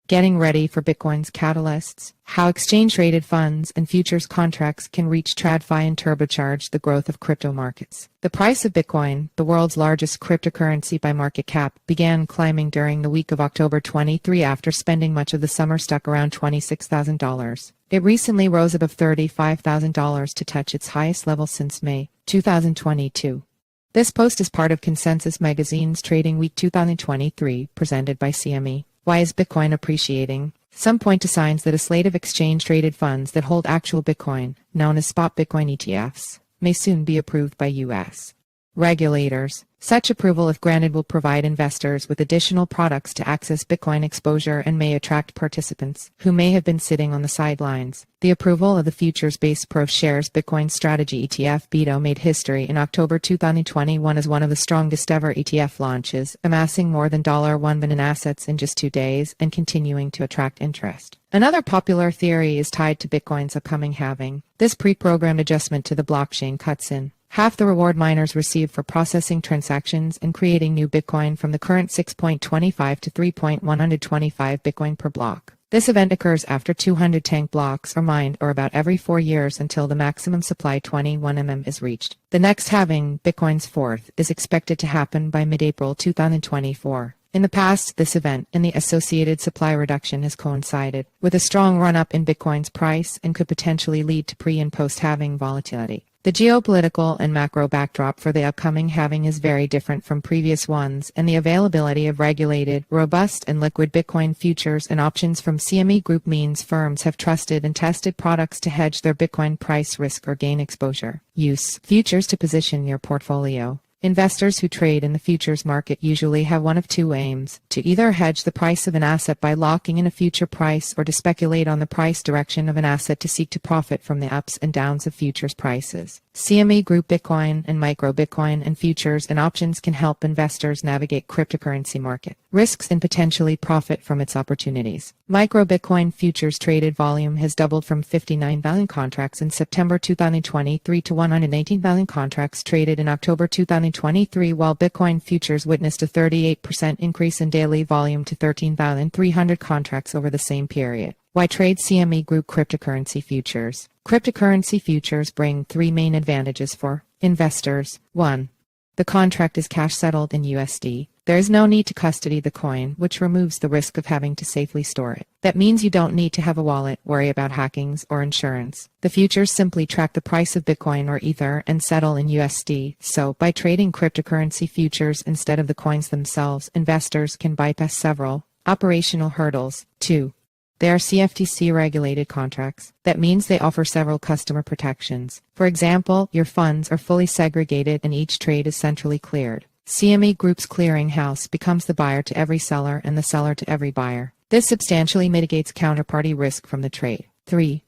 Getting ready for Bitcoin's catalysts. How exchange-traded funds and futures contracts can reach TradFi and turbocharge the growth of crypto markets. The price of Bitcoin, the world's largest cryptocurrency by market cap, began climbing during the week of October 23 after spending much of the summer stuck around $26,000. It recently rose above $35,000 to touch its highest level since May 2022. This post is part of Consensus Magazine's Trading Week 2023, presented by CME. Why is Bitcoin appreciating? Some point to signs that a slate of exchange-traded funds that hold actual Bitcoin, known as spot Bitcoin ETFs, may soon be approved by U.S. regulators. Such approval, if granted, will provide investors with additional products to access Bitcoin exposure and may attract participants who may have been sitting on the sidelines. The approval of the futures-based ProShares Bitcoin Strategy ETF BITO made history in October 2021 as one of the strongest ever ETF launches, amassing more than $1 billion in assets in just 2 days and continuing to attract interest. Another popular theory is tied to Bitcoin's upcoming halving. This pre-programmed adjustment to the blockchain cuts in half the reward miners receive for processing transactions and creating new Bitcoin from the current 6.25 to 3.125 Bitcoin per block. This event occurs after 200 tank blocks are mined, or about every 4 years, until the maximum supply 21 mm is reached. The next halving, Bitcoin's fourth, is expected to happen by mid-April 2024. In the past, this event and the associated supply reduction has coincided with a strong run-up in Bitcoin's price and could potentially lead to pre- and post-halving volatility. The geopolitical and macro backdrop for the upcoming halving is very different from previous ones, and the availability of regulated, robust, and liquid Bitcoin futures and options from CME Group means firms have trusted and tested products to hedge their Bitcoin price risk or gain exposure. Use futures to position your portfolio. Investors who trade in the futures market usually have one of two aims: to either hedge the price of an asset by locking in a future price, or to speculate on the price direction of an asset to seek to profit from the ups and downs of futures prices. CME Group Bitcoin and Micro Bitcoin and futures and options can help investors navigate cryptocurrency market risks and potentially profit from its opportunities. Micro Bitcoin futures traded volume has doubled from 59 million contracts in September 2023 to 118 million contracts traded in October 2023, while Bitcoin futures witnessed a 38% increase in daily volume to 13,300 contracts over the same period. Why trade CME Group cryptocurrency futures? Cryptocurrency futures bring 3 main advantages for investors. 1. The contract is cash settled in USD. There is no need to custody the coin, which removes the risk of having to safely store it. That means you don't need to have a wallet, worry about hackings, or insurance. The futures simply track the price of Bitcoin or Ether and settle in USD, so by trading cryptocurrency futures instead of the coins themselves, investors can bypass several operational hurdles. 2. They are CFTC-regulated contracts. That means they offer several customer protections. For example, your funds are fully segregated and each trade is centrally cleared. CME Group's clearinghouse becomes the buyer to every seller and the seller to every buyer. This substantially mitigates counterparty risk from the trade. 3.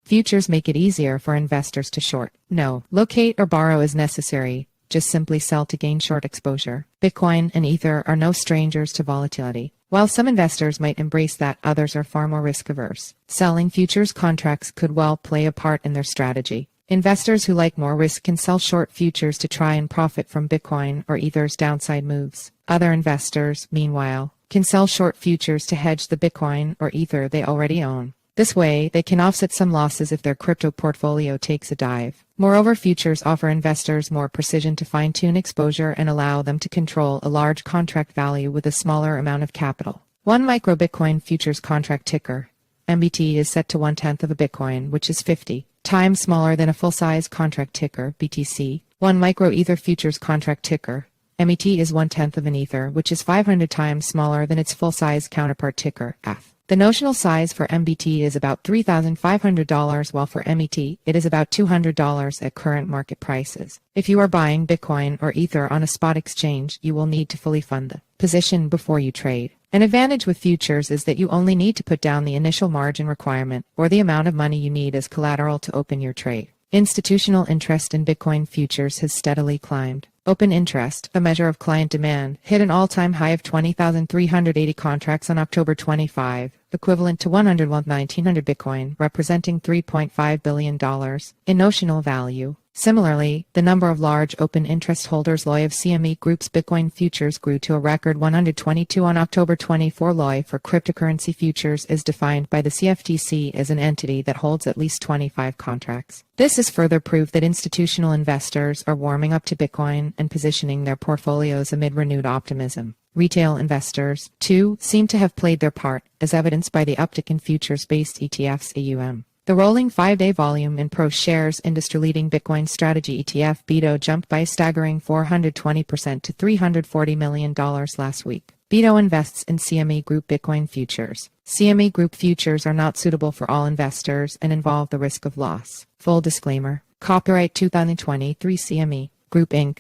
Futures make it easier for investors to short. No locate or borrow is necessary. Just simply sell to gain short exposure. Bitcoin and Ether are no strangers to volatility. While some investors might embrace that, others are far more risk-averse. Selling futures contracts could well play a part in their strategy. Investors who like more risk can sell short futures to try and profit from Bitcoin or Ether's downside moves. Other investors, meanwhile, can sell short futures to hedge the Bitcoin or Ether they already own. This way, they can offset some losses if their crypto portfolio takes a dive. Moreover, futures offer investors more precision to fine-tune exposure and allow them to control a large contract value with a smaller amount of capital. One micro Bitcoin futures contract ticker, MBT, is set to 1/10 of a Bitcoin, which is 50 times smaller than a full-size contract ticker, BTC. One micro Ether futures contract ticker, MET, is 1/10 of an Ether, which is 500 times smaller than its full-size counterpart ticker, F. The notional size for MBT is about $3,500, while for MET, it is about $200 at current market prices. If you are buying Bitcoin or Ether on a spot exchange, you will need to fully fund the position before you trade. An advantage with futures is that you only need to put down the initial margin requirement, or the amount of money you need as collateral to open your trade. Institutional interest in Bitcoin futures has steadily climbed. Open interest, a measure of client demand, hit an all-time high of 20,380 contracts on October 25, equivalent to 101,900 Bitcoin, representing $3.5 billion in notional value. Similarly, the number of large open interest holders LOI of CME Group's Bitcoin futures grew to a record 122 on October 24. LOI for cryptocurrency futures is defined by the CFTC as an entity that holds at least 25 contracts. This is further proof that institutional investors are warming up to Bitcoin and positioning their portfolios amid renewed optimism. Retail investors, too, seem to have played their part, as evidenced by the uptick in futures-based ETFs AUM. The rolling 5-day volume in ProShares industry-leading Bitcoin Strategy ETF BITO jumped by a staggering 420% to $340 million last week. BITO invests in CME Group Bitcoin futures. CME Group futures are not suitable for all investors and involve the risk of loss. Full disclaimer. Copyright 2023 CME Group Inc.